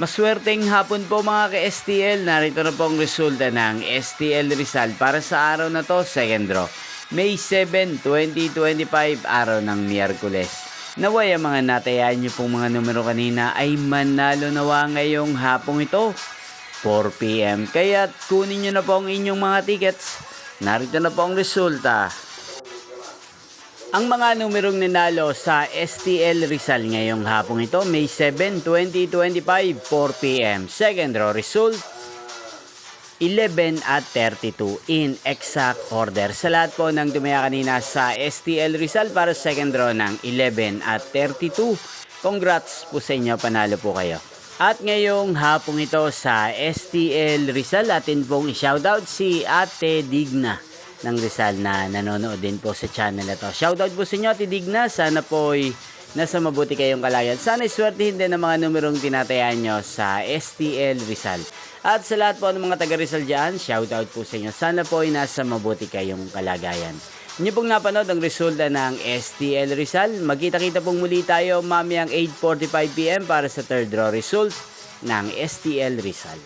Maswerteng hapon po mga ka-STL. Narito na po ang resulta ng STL Rizal para sa araw na to, second draw. May 7, 2025, araw ng Miyerkules. Naway ang mga natayaan nyo pong mga numero kanina ay manalo nawa ngayong hapong ito, 4 PM. Kaya kunin nyo na po ang inyong mga tickets. Narito na po ang resulta. Ang mga numerong nanalo sa STL Rizal ngayong hapong ito, May 7, 2025, 4 PM. Second draw result, 11 at 32 in exact order. Sa lahat po ng tumaya kanina sa STL Rizal para second draw ng 11 at 32, congrats po sa inyo, panalo po kayo. At ngayong hapong ito sa STL Rizal, atin pong i-shoutout si Ate Digna ng Rizal na nanonood din po sa channel na to. Shoutout po sa inyo, Ate Digna. Sana po ay nasa mabuti kayong kalagayan. Sana iswertihin din ang mga numerong tinatayaan nyo sa STL Rizal. At sa lahat po ng mga taga Rizal dyan, shoutout po sa inyo. Sana po ay nasa mabuti kayong kalagayan. Inyo pong napanood ang resulta ng STL Rizal. Magkita-kita pong muli tayo mamayang 8:45 PM para sa third draw result ng STL Rizal.